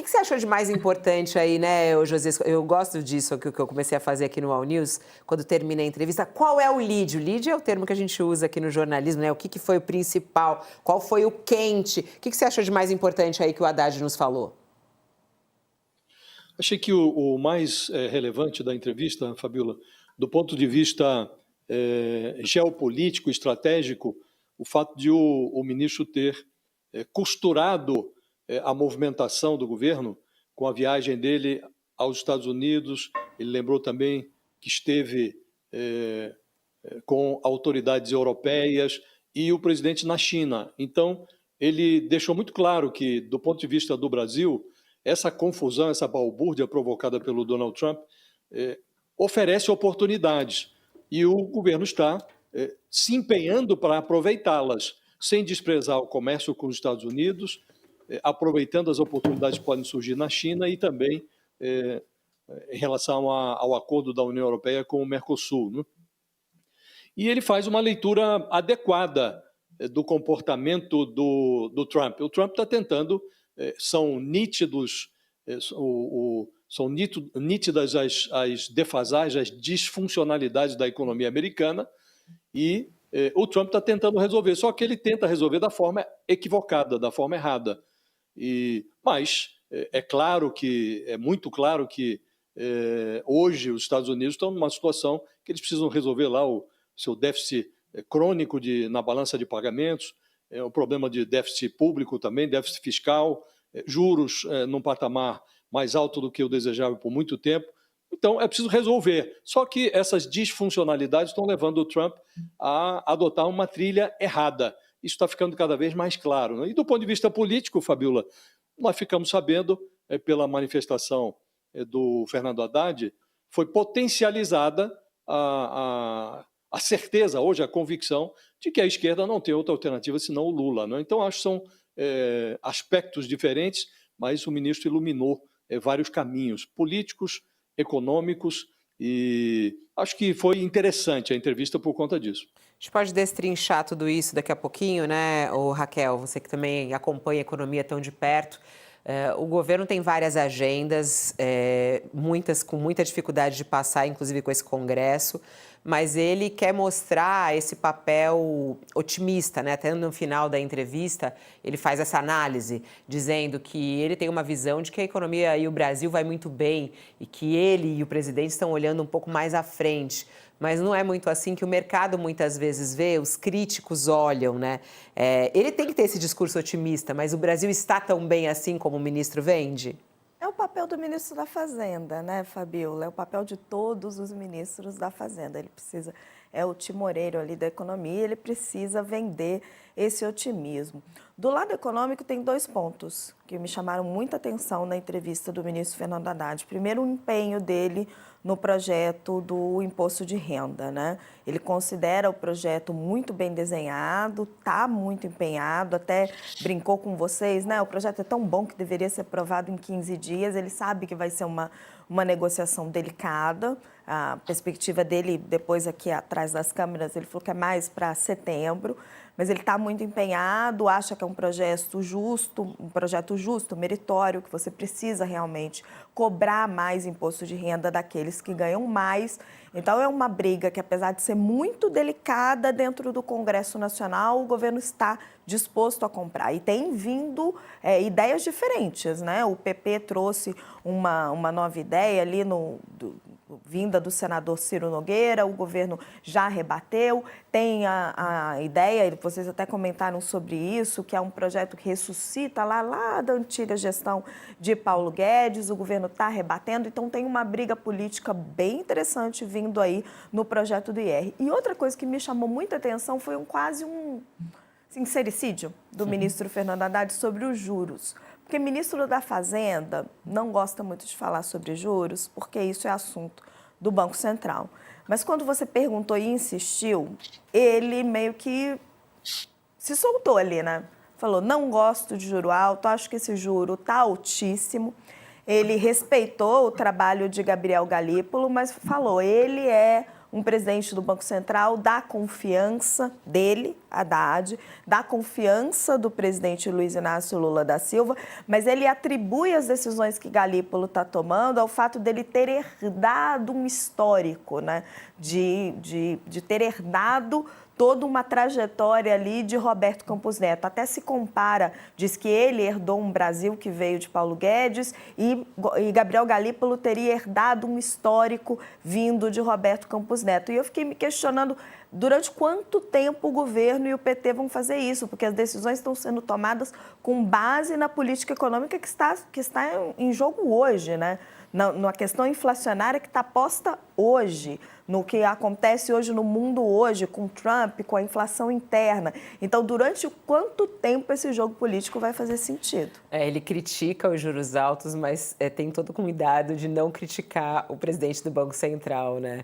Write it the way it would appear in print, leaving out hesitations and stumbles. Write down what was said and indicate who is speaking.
Speaker 1: que você achou de mais importante aí, né, ô Josias? Eu gosto disso, que eu comecei a fazer aqui no All News, quando termina a entrevista. Qual é o lead? O lead é o termo que a gente usa aqui no jornalismo, né? O que foi o principal? Qual foi o quente? O que você achou de mais importante aí que o Haddad nos falou?
Speaker 2: Achei que o mais relevante da entrevista, Fabiola, do ponto de vista geopolítico, estratégico, o fato de o ministro ter costurado a movimentação do governo com a viagem dele aos Estados Unidos. Ele lembrou também que esteve com autoridades europeias e o presidente na China. Então, ele deixou muito claro que, do ponto de vista do Brasil, essa confusão, essa balbúrdia provocada pelo Donald Trump oferece oportunidades e o governo está se empenhando para aproveitá-las, sem desprezar o comércio com os Estados Unidos, aproveitando as oportunidades que podem surgir na China e também em relação ao acordo da União Europeia com o Mercosul, né? E ele faz uma leitura adequada do comportamento do Trump. O Trump está tentando, são nítidas as defasagens, as disfuncionalidades da economia americana e o Trump está tentando resolver, só que ele tenta resolver da forma equivocada, da forma errada. Mas é muito claro que hoje os Estados Unidos estão numa situação que eles precisam resolver lá o seu déficit crônico na balança de pagamentos, o problema de déficit público também, déficit fiscal, juros num patamar mais alto do que o desejável por muito tempo. Então, é preciso resolver. Só que essas disfuncionalidades estão levando o Trump a adotar uma trilha errada. Isso está ficando cada vez mais claro, né? E do ponto de vista político, Fabiola, nós ficamos sabendo, pela manifestação do Fernando Haddad, foi potencializada a certeza, hoje a convicção, de que a esquerda não tem outra alternativa senão o Lula, né? Então, acho que são aspectos diferentes, mas o ministro iluminou vários caminhos políticos, econômicos, e acho que foi interessante a entrevista por conta disso.
Speaker 1: A gente pode destrinchar tudo isso daqui a pouquinho, né, ô Raquel? Você que também acompanha a economia tão de perto. O governo tem várias agendas, muitas com muita dificuldade de passar, inclusive com esse Congresso, mas ele quer mostrar esse papel otimista, né? Até no final da entrevista, ele faz essa análise, dizendo que ele tem uma visão de que a economia e o Brasil vai muito bem e que ele e o presidente estão olhando um pouco mais à frente. Mas não é muito assim que o mercado muitas vezes vê, os críticos olham, né? Ele tem que ter esse discurso otimista, mas o Brasil está tão bem assim como o ministro vende?
Speaker 3: É o papel do ministro da Fazenda, né, Fabiola? É o papel de todos os ministros da Fazenda. Ele precisa, é o timoreiro ali da economia, ele precisa vender esse otimismo. Do lado econômico, tem dois pontos que me chamaram muita atenção na entrevista do ministro Fernando Haddad. Primeiro, o empenho dele no projeto do imposto de renda, né? Ele considera o projeto muito bem desenhado, está muito empenhado, até brincou com vocês, né? O projeto é tão bom que deveria ser aprovado em 15 dias, ele sabe que vai ser uma negociação delicada. A perspectiva dele, depois aqui atrás das câmeras, ele falou que é mais para setembro, mas ele está muito empenhado, acha que é um projeto justo, meritório, que você precisa realmente cobrar mais imposto de renda daqueles que ganham mais. Então, é uma briga que, apesar de ser muito delicada dentro do Congresso Nacional, o governo está disposto a comprar. E tem vindo ideias diferentes, né? O PP trouxe uma nova ideia ali vinda do senador Ciro Nogueira, o governo já rebateu, tem a ideia, vocês até comentaram sobre isso, que é um projeto que ressuscita lá da antiga gestão de Paulo Guedes, o governo está rebatendo, então tem uma briga política bem interessante vindo aí no projeto do IR. E outra coisa que me chamou muita atenção foi quase um sincericídio do ministro Fernando Haddad sobre os juros. Porque o ministro da Fazenda não gosta muito de falar sobre juros, porque isso é assunto do Banco Central. Mas quando você perguntou e insistiu, ele meio que se soltou ali, né? Falou, não gosto de juro alto, acho que esse juro está altíssimo. Ele respeitou o trabalho de Gabriel Galípolo, mas falou, ele é um presidente do Banco Central da confiança dele, Haddad, da confiança do presidente Luiz Inácio Lula da Silva, mas ele atribui as decisões que Galípolo está tomando ao fato dele ter herdado um histórico, né? de ter herdado toda uma trajetória ali de Roberto Campos Neto. Até se compara, diz que ele herdou um Brasil que veio de Paulo Guedes e Gabriel Galípolo teria herdado um histórico vindo de Roberto Campos Neto. E eu fiquei me questionando durante quanto tempo o governo e o PT vão fazer isso, porque as decisões estão sendo tomadas com base na política econômica que está em jogo hoje, né? Na questão inflacionária que está posta hoje, no que acontece hoje no mundo hoje, com Trump, com a inflação interna. Então, durante quanto tempo esse jogo político vai fazer sentido?
Speaker 1: Ele critica os juros altos, mas tem todo cuidado de não criticar o presidente do Banco Central, né?